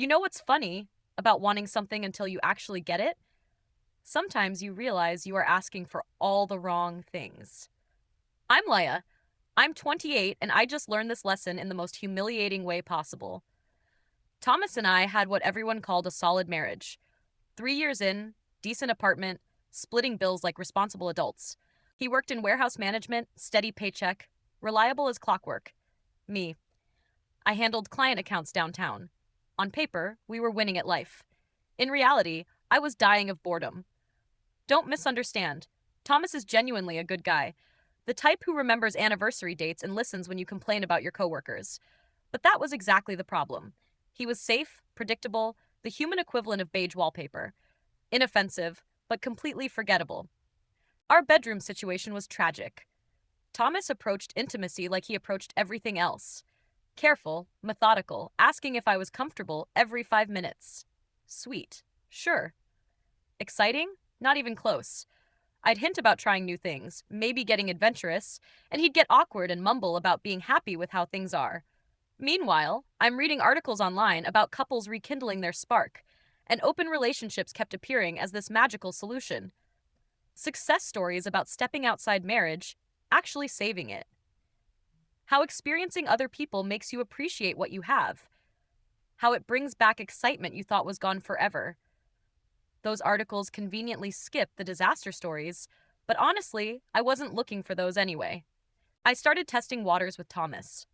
You know what's funny about wanting something until you actually get it? Sometimes you realize you are asking for all the wrong things. I'm Laya. I'm 28, and I just learned this lesson in the most humiliating way possible. Thomas and I had what everyone called a solid marriage. 3 years in, decent apartment, splitting bills like responsible adults. He worked in warehouse management, steady paycheck, reliable as clockwork. Me, I handled client accounts downtown. On paper, we were winning at life. In reality, I was dying of boredom. Don't misunderstand. Thomas is genuinely a good guy. The type who remembers anniversary dates and listens when you complain about your coworkers. But that was exactly the problem. He was safe, predictable, the human equivalent of beige wallpaper. Inoffensive, but completely forgettable. Our bedroom situation was tragic. Thomas approached intimacy like he approached everything else. Careful, methodical, asking if I was comfortable every 5 minutes. Sweet. Sure. Exciting? Not even close. I'd hint about trying new things, maybe getting adventurous, and he'd get awkward and mumble about being happy with how things are. Meanwhile, I'm reading articles online about couples rekindling their spark, and open relationships kept appearing as this magical solution. Success stories about stepping outside marriage, actually saving it. How experiencing other people makes you appreciate what you have. How it brings back excitement you thought was gone forever. Those articles conveniently skip the disaster stories, but honestly, I wasn't looking for those anyway. I started testing waters with Thomas.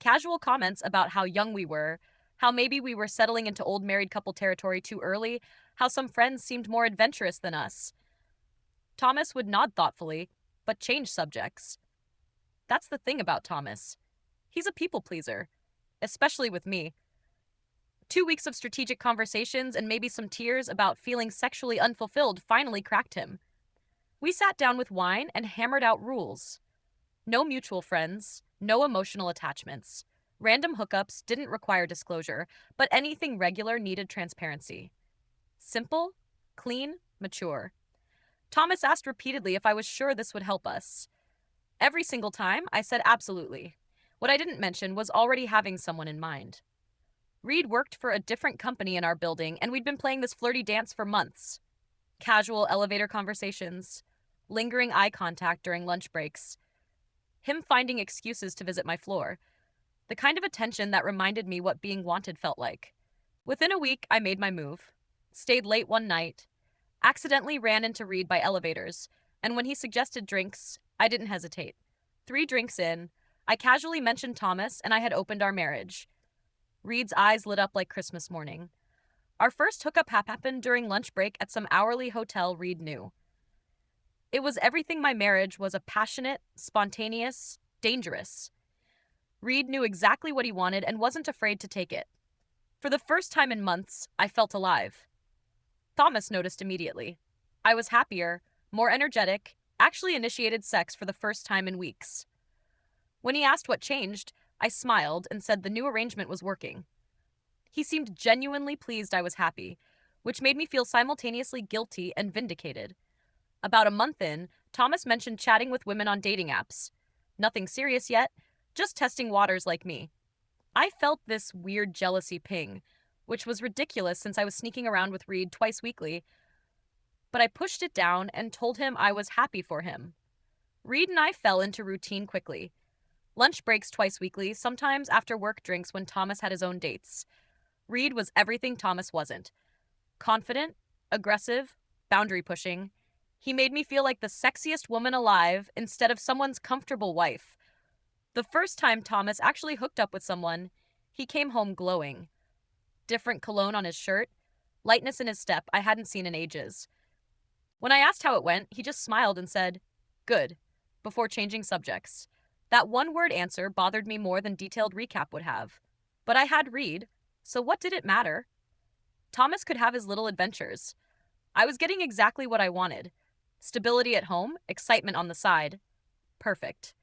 Casual comments about how young we were, how maybe we were settling into old married couple territory too early, how some friends seemed more adventurous than us. Thomas would nod thoughtfully, but change subjects. That's the thing about Thomas. He's a people pleaser, especially with me. 2 weeks of strategic conversations and maybe some tears about feeling sexually unfulfilled finally cracked him. We sat down with wine and hammered out rules. No mutual friends, no emotional attachments. Random hookups didn't require disclosure, but anything regular needed transparency. Simple, clean, mature. Thomas asked repeatedly if I was sure this would help us. Every single time, I said absolutely. What I didn't mention was already having someone in mind. Reed worked for a different company in our building, and we'd been playing this flirty dance for months. Casual elevator conversations, lingering eye contact during lunch breaks, him finding excuses to visit my floor. The kind of attention that reminded me what being wanted felt like. Within a week, I made my move. Stayed late one night, accidentally ran into Reed by elevators, and when he suggested drinks, I didn't hesitate. 3 drinks in, I casually mentioned Thomas and I had opened our marriage. Reed's eyes lit up like Christmas morning. Our first hookup happened during lunch break at some hourly hotel Reed knew. It was everything my marriage was: a passionate, spontaneous, dangerous. Reed knew exactly what he wanted and wasn't afraid to take it. For the first time in months, I felt alive. Thomas noticed immediately. I was happier, more energetic, actually initiated sex for the first time in weeks. When he asked what changed, I smiled and said the new arrangement was working. He seemed genuinely pleased I was happy, which made me feel simultaneously guilty and vindicated. About a month in, Thomas mentioned chatting with women on dating apps. Nothing serious yet, just testing waters like me. I felt this weird jealousy ping, which was ridiculous since I was sneaking around with Reed twice weekly, but I pushed it down and told him I was happy for him. Reed and I fell into routine quickly. Lunch breaks twice weekly, sometimes after work drinks when Thomas had his own dates. Reed was everything Thomas wasn't. Confident, aggressive, boundary pushing. He made me feel like the sexiest woman alive instead of someone's comfortable wife. The first time Thomas actually hooked up with someone, he came home glowing. Different cologne on his shirt, lightness in his step I hadn't seen in ages. When I asked how it went, he just smiled and said, "Good," before changing subjects. That one-word answer bothered me more than detailed recap would have. But I had Reed, so what did it matter? Thomas could have his little adventures. I was getting exactly what I wanted. Stability at home, excitement on the side. Perfect.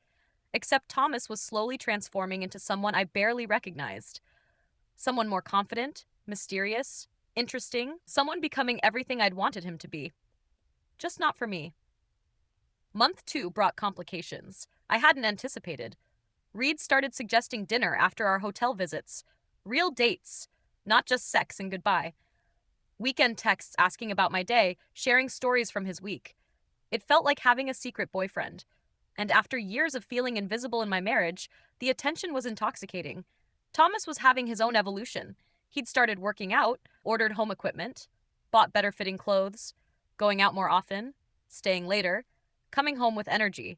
Except Thomas was slowly transforming into someone I barely recognized. Someone more confident, mysterious, interesting, someone becoming everything I'd wanted him to be. Just not for me. Month 2 brought complications I hadn't anticipated. Reed started suggesting dinner after our hotel visits. Real dates. not just sex and goodbye. Weekend texts asking about my day, sharing stories from his week. It felt like having a secret boyfriend. And after years of feeling invisible in my marriage, the attention was intoxicating. Thomas was having his own evolution. He'd started working out, ordered home equipment, bought better fitting clothes, going out more often, staying later, coming home with energy.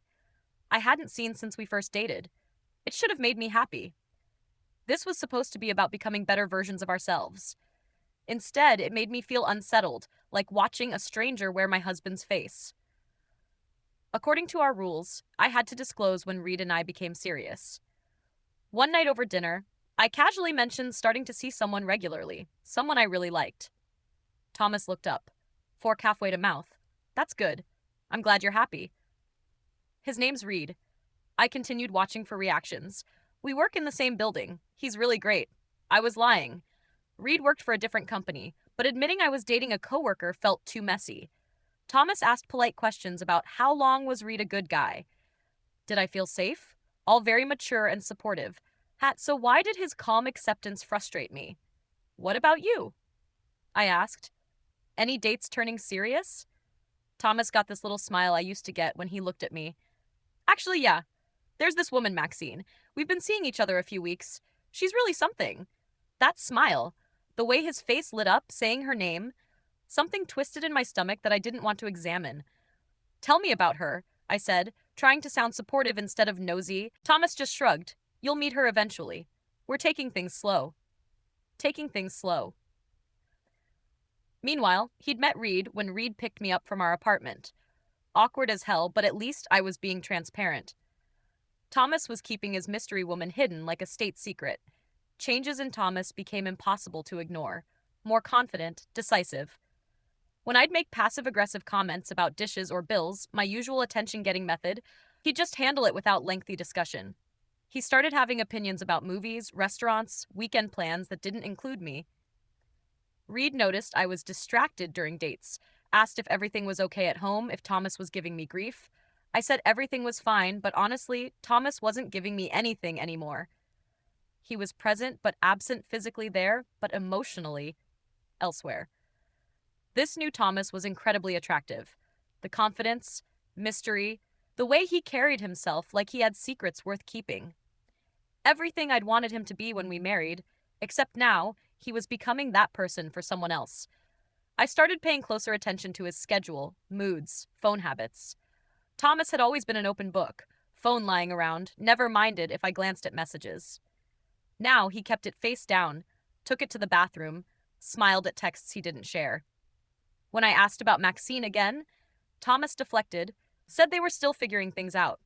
I hadn't seen since we first dated. It should have made me happy. This was supposed to be about becoming better versions of ourselves. Instead, it made me feel unsettled, like watching a stranger wear my husband's face. According to our rules, I had to disclose when Reed and I became serious. One night over dinner, I casually mentioned starting to see someone regularly, someone I really liked. Thomas looked up, fork halfway to mouth. That's good. I'm glad you're happy. His name's Reed. I continued watching for reactions. We work in the same building. He's really great. I was lying. Reed worked for a different company, but admitting I was dating a coworker felt too messy. Thomas asked polite questions about how long was Reed a good guy. Did I feel safe? All very mature and supportive. So why did his calm acceptance frustrate me? What about you? I asked. Any dates turning serious? Thomas got this little smile I used to get when he looked at me. Actually, yeah. There's this woman, Maxine. We've been seeing each other a few weeks. She's really something. That smile, the way his face lit up, saying her name, something twisted in my stomach that I didn't want to examine. Tell me about her, I said, trying to sound supportive instead of nosy. Thomas just shrugged. You'll meet her eventually. We're taking things slow. Taking things slow. Meanwhile, he'd met Reed when Reed picked me up from our apartment. Awkward as hell, but at least I was being transparent. Thomas was keeping his mystery woman hidden like a state secret. Changes in Thomas became impossible to ignore. More confident, decisive. When I'd make passive-aggressive comments about dishes or bills, my usual attention-getting method, he'd just handle it without lengthy discussion. He started having opinions about movies, restaurants, weekend plans that didn't include me. Reed noticed I was distracted during dates, asked if everything was okay at home, if Thomas was giving me grief. I said everything was fine, but honestly, Thomas wasn't giving me anything anymore. He was present but absent physically there, but emotionally elsewhere. This new Thomas was incredibly attractive. The confidence, mystery, the way he carried himself like he had secrets worth keeping. Everything I'd wanted him to be when we married, except now, he was becoming that person for someone else. I started paying closer attention to his schedule, moods, phone habits. Thomas had always been an open book, phone lying around, never minded if I glanced at messages. Now he kept it face down, took it to the bathroom, smiled at texts he didn't share. When I asked about Maxine again, Thomas deflected, said they were still figuring things out.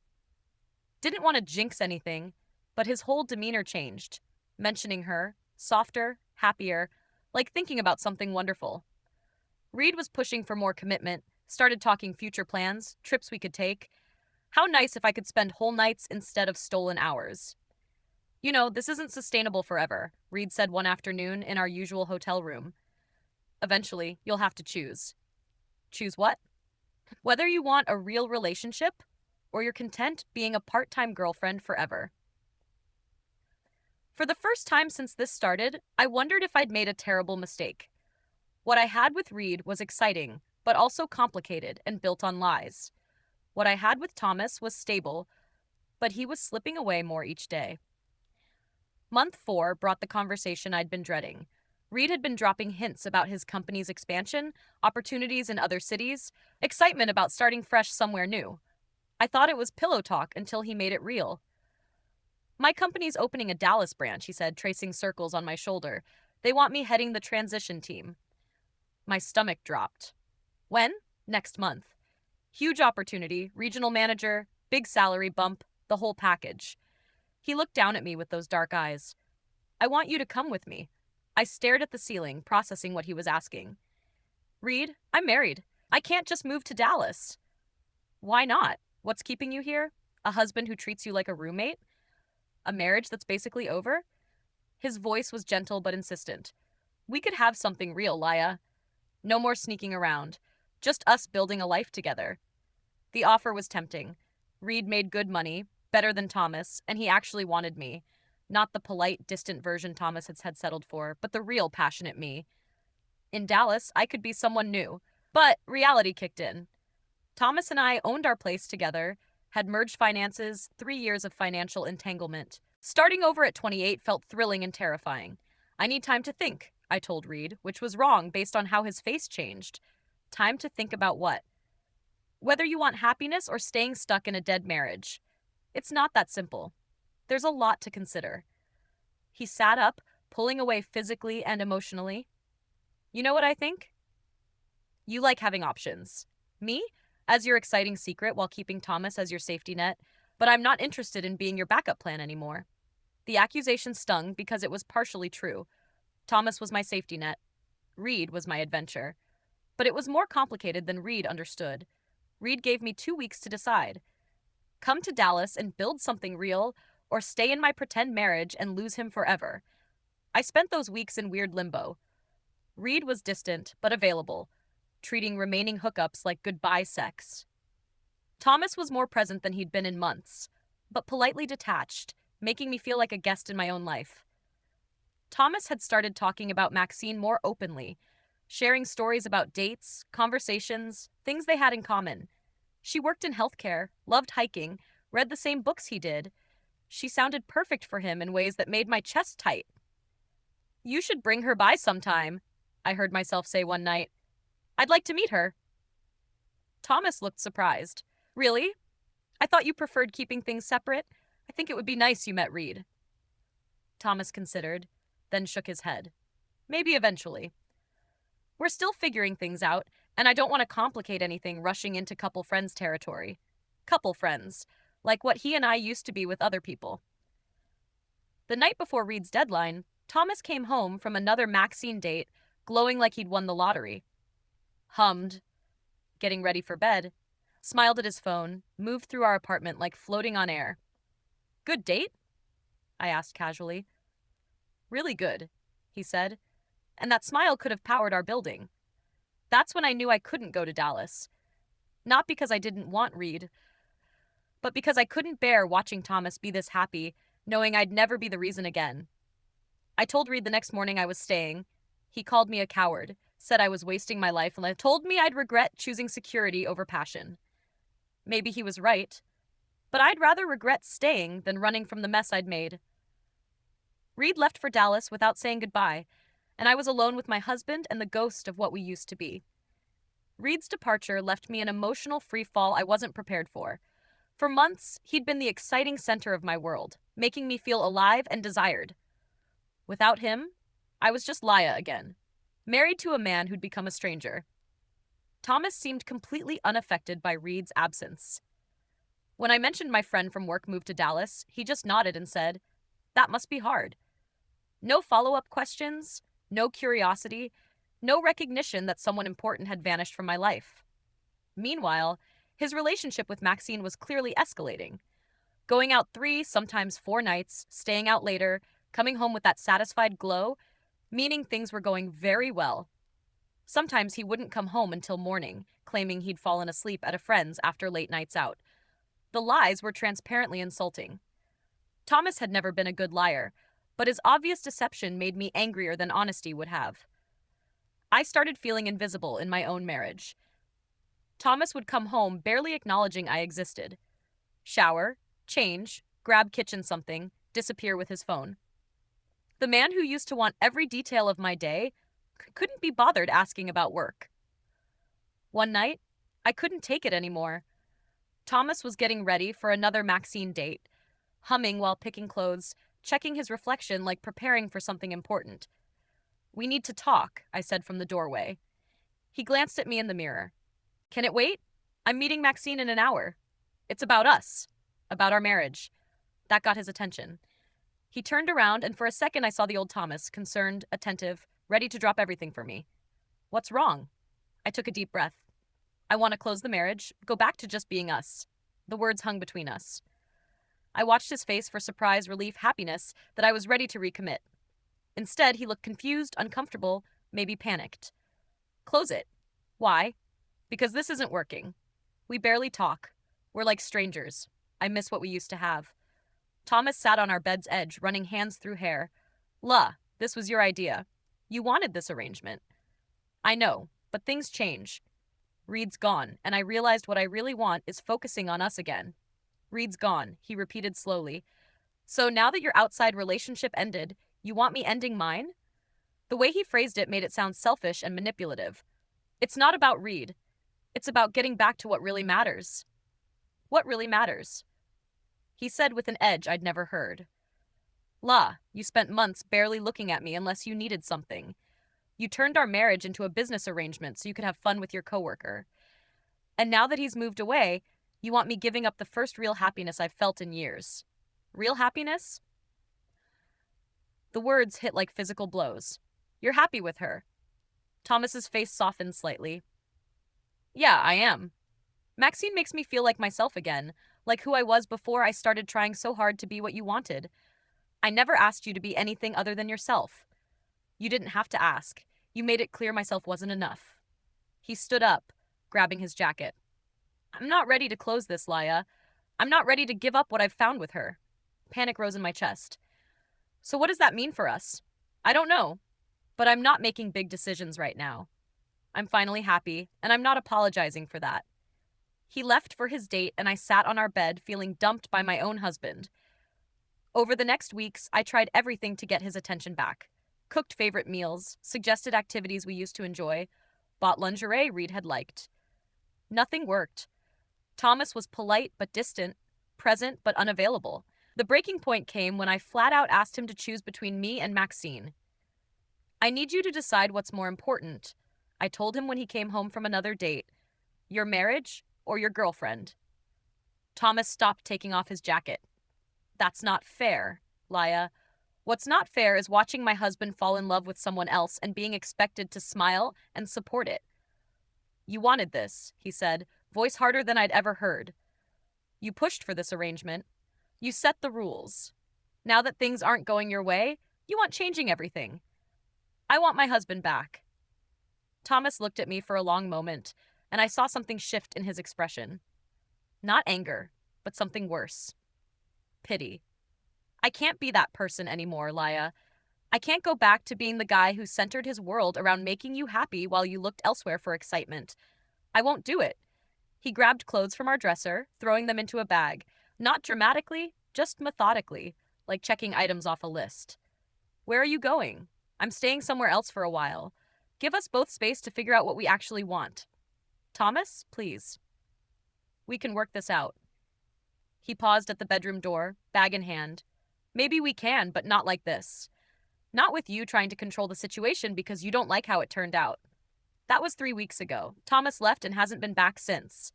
Didn't want to jinx anything, but his whole demeanor changed, mentioning her, softer, happier, like thinking about something wonderful. Reed was pushing for more commitment, started talking future plans, trips we could take. How nice if I could spend whole nights instead of stolen hours. You know, this isn't sustainable forever, Reed said one afternoon in our usual hotel room. Eventually, you'll have to choose. Choose what? Whether you want a real relationship or you're content being a part-time girlfriend forever. For the first time since this started, I wondered if I'd made a terrible mistake. What I had with Reed was exciting, but also complicated and built on lies. What I had with Thomas was stable, but he was slipping away more each day. Month 4 brought the conversation I'd been dreading. Reed had been dropping hints about his company's expansion, opportunities in other cities, excitement about starting fresh somewhere new. I thought it was pillow talk until he made it real. My company's opening a Dallas branch, he said, tracing circles on my shoulder. They want me heading the transition team. My stomach dropped. When? Next month. Huge opportunity, regional manager, big salary bump, the whole package. He looked down at me with those dark eyes. I want you to come with me. I stared at the ceiling, processing what he was asking. Reed, I'm married. I can't just move to Dallas. Why not? What's keeping you here? A husband who treats you like a roommate? A marriage that's basically over? His voice was gentle but insistent. We could have something real, Laya. No more sneaking around. Just us building a life together. The offer was tempting. Reed made good money, better than Thomas, and he actually wanted me. Not the polite, distant version Thomas had settled for, but the real passionate me. In Dallas, I could be someone new. But reality kicked in. Thomas and I owned our place together, had merged finances, 3 years of financial entanglement. Starting over at 28 felt thrilling and terrifying. I need time to think, I told Reed, which was wrong based on how his face changed. Time to think about what? Whether you want happiness or staying stuck in a dead marriage. It's not that simple. There's a lot to consider. He sat up, pulling away physically and emotionally. You know what I think? You like having options. Me? As your exciting secret while keeping Thomas as your safety net, but I'm not interested in being your backup plan anymore. The accusation stung because it was partially true. Thomas was my safety net. Reed was my adventure. But it was more complicated than Reed understood. Reed gave me 2 weeks to decide. Come to Dallas and build something real, or stay in my pretend marriage and lose him forever. I spent those weeks in weird limbo. Reed was distant, but available, treating remaining hookups like goodbye sex. Thomas was more present than he'd been in months, but politely detached, making me feel like a guest in my own life. Thomas had started talking about Maxine more openly, sharing stories about dates, conversations, things they had in common. She worked in healthcare, loved hiking, read the same books he did. She sounded perfect for him in ways that made my chest tight. You should bring her by sometime, I heard myself say one night. I'd like to meet her. Thomas looked surprised. Really? I thought you preferred keeping things separate. I think it would be nice you met Reed. Thomas considered, then shook his head. Maybe eventually. We're still figuring things out, and I don't want to complicate anything rushing into couple friends territory. Couple friends, like what he and I used to be with other people. The night before Reed's deadline, Thomas came home from another Maxine date, glowing like he'd won the lottery. Hummed, getting ready for bed, smiled at his phone, moved through our apartment like floating on air. Good date? I asked casually. Really good, he said, and that smile could have powered our building. That's when I knew I couldn't go to Dallas. Not because I didn't want Reed, but because I couldn't bear watching Thomas be this happy, knowing I'd never be the reason again. I told Reed the next morning I was staying. He called me a coward, said I was wasting my life, and told me I'd regret choosing security over passion. Maybe he was right, but I'd rather regret staying than running from the mess I'd made. Reed left for Dallas without saying goodbye, and I was alone with my husband and the ghost of what we used to be. Reed's departure left me an emotional free fall I wasn't prepared for. For months, he'd been the exciting center of my world, making me feel alive and desired. Without him, I was just Laya again, married to a man who'd become a stranger. Thomas seemed completely unaffected by Reed's absence. When I mentioned my friend from work moved to Dallas, he just nodded and said, "That must be hard." No follow-up questions, no curiosity, no recognition that someone important had vanished from my life. Meanwhile, his relationship with Maxine was clearly escalating. Going out 3, sometimes 4 nights, staying out later, coming home with that satisfied glow, meaning things were going very well. Sometimes he wouldn't come home until morning, claiming he'd fallen asleep at a friend's after late nights out. The lies were transparently insulting. Thomas had never been a good liar, but his obvious deception made me angrier than honesty would have. I started feeling invisible in my own marriage. Thomas would come home barely acknowledging I existed. Shower, change, grab kitchen something, disappear with his phone. The man who used to want every detail of my day couldn't be bothered asking about work. One night, I couldn't take it anymore. Thomas was getting ready for another Maxine date, humming while picking clothes, checking his reflection like preparing for something important. "We need to talk," I said from the doorway. He glanced at me in the mirror. "Can it wait? I'm meeting Maxine in an hour. It's about us, about our marriage." That got his attention. He turned around, and for a second I saw the old Thomas, concerned, attentive, ready to drop everything for me. "What's wrong?" I took a deep breath. "I want to close the marriage, go back to just being us." The words hung between us. I watched his face for surprise, relief, happiness that I was ready to recommit. Instead, he looked confused, uncomfortable, maybe panicked. "Close it." "Why?" "Because this isn't working. We barely talk. We're like strangers. I miss what we used to have." Thomas sat on our bed's edge, running hands through hair. La, this was your idea. You wanted this arrangement. I know, but things change. Reed's gone, and I realized what I really want is focusing on us again. Reed's gone, he repeated slowly. So now that your outside relationship ended, you want me ending mine? The way he phrased it made it sound selfish and manipulative. It's not about Reed. It's about getting back to what really matters. What really matters? He said with an edge I'd never heard. La, you spent months barely looking at me unless you needed something. You turned our marriage into a business arrangement so you could have fun with your coworker. And now that he's moved away, you want me giving up the first real happiness I've felt in years. Real happiness? The words hit like physical blows. You're happy with her. Thomas's face softened slightly. Yeah, I am. Maxine makes me feel like myself again, like who I was before I started trying so hard to be what you wanted. I never asked you to be anything other than yourself. You didn't have to ask. You made it clear myself wasn't enough. He stood up, grabbing his jacket. I'm not ready to close this, Laya. I'm not ready to give up what I've found with her. Panic rose in my chest. So what does that mean for us? I don't know, but I'm not making big decisions right now. I'm finally happy, and I'm not apologizing for that. He left for his date, and I sat on our bed feeling dumped by my own husband. Over the next weeks, I tried everything to get his attention back. Cooked favorite meals, suggested activities we used to enjoy, bought lingerie Reed had liked. Nothing worked. Thomas was polite but distant, present but unavailable. The breaking point came when I flat out asked him to choose between me and Maxine. I need you to decide what's more important, I told him when he came home from another date. Your marriage or your girlfriend? Thomas stopped taking off his jacket. That's not fair, Laya. What's not fair is watching my husband fall in love with someone else and being expected to smile and support it. You wanted this, he said, voice harder than I'd ever heard. You pushed for this arrangement. You set the rules. Now that things aren't going your way, you want changing everything. I want my husband back. Thomas looked at me for a long moment, and I saw something shift in his expression. Not anger, but something worse. Pity. I can't be that person anymore, Laya. I can't go back to being the guy who centered his world around making you happy while you looked elsewhere for excitement. I won't do it. He grabbed clothes from our dresser, throwing them into a bag. Not dramatically, just methodically, like checking items off a list. Where are you going? I'm staying somewhere else for a while. Give us both space to figure out what we actually want. Thomas, please. We can work this out. He paused at the bedroom door, bag in hand. Maybe we can, but not like this. Not with you trying to control the situation because you don't like how it turned out. That was 3 weeks ago. Thomas left and hasn't been back since.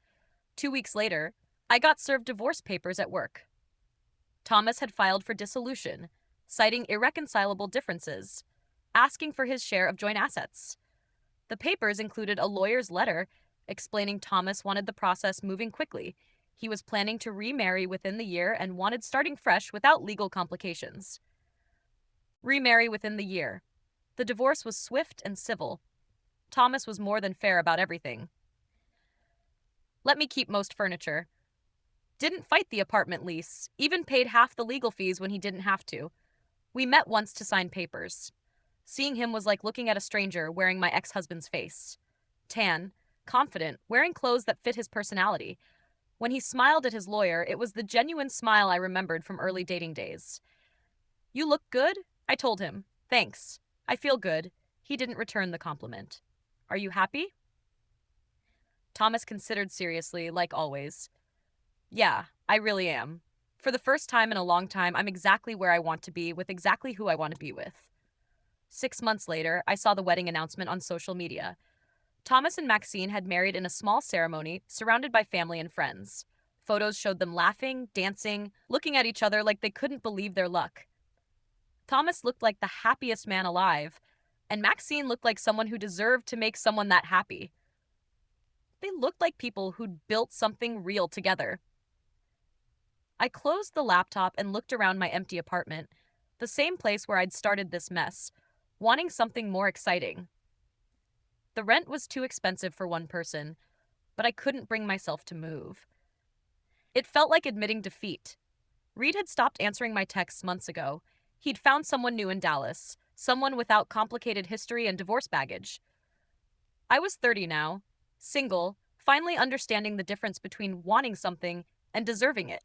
2 weeks later, I got served divorce papers at work. Thomas had filed for dissolution, citing irreconcilable differences, asking for his share of joint assets. The papers included a lawyer's letter explaining Thomas wanted the process moving quickly. He was planning to remarry within the year and wanted starting fresh without legal complications. Remarry within the year. The divorce was swift and civil. Thomas was more than fair about everything. Let me keep most furniture. Didn't fight the apartment lease, even paid half the legal fees when he didn't have to. We met once to sign papers. Seeing him was like looking at a stranger wearing my ex-husband's face. Tan, confident, wearing clothes that fit his personality. When he smiled at his lawyer, it was the genuine smile I remembered from early dating days. You look good? I told him. Thanks. I feel good. He didn't return the compliment. Are you happy? Thomas considered seriously, like always. Yeah, I really am. For the first time in a long time, I'm exactly where I want to be with exactly who I want to be with. 6 months later, I saw the wedding announcement on social media. Thomas and Maxine had married in a small ceremony, surrounded by family and friends. Photos showed them laughing, dancing, looking at each other like they couldn't believe their luck. Thomas looked like the happiest man alive, and Maxine looked like someone who deserved to make someone that happy. They looked like people who'd built something real together. I closed the laptop and looked around my empty apartment, the same place where I'd started this mess, wanting something more exciting. The rent was too expensive for one person, but I couldn't bring myself to move. It felt like admitting defeat. Reed had stopped answering my texts months ago. He'd found someone new in Dallas, someone without complicated history and divorce baggage. I was 30 now, single, finally understanding the difference between wanting something and deserving it.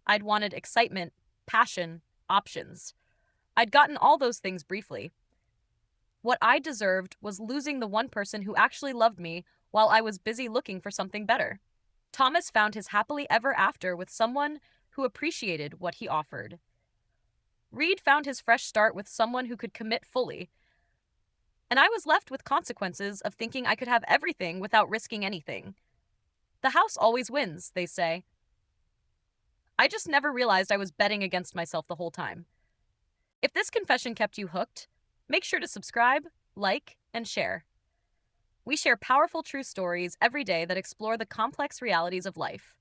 I'd wanted excitement, passion, options. I'd gotten all those things briefly. What I deserved was losing the one person who actually loved me while I was busy looking for something better. Thomas found his happily ever after with someone who appreciated what he offered. Reed found his fresh start with someone who could commit fully. And I was left with consequences of thinking I could have everything without risking anything. The house always wins, they say. I just never realized I was betting against myself the whole time. If this confession kept you hooked, make sure to subscribe, like, and share. We share powerful true stories every day that explore the complex realities of life.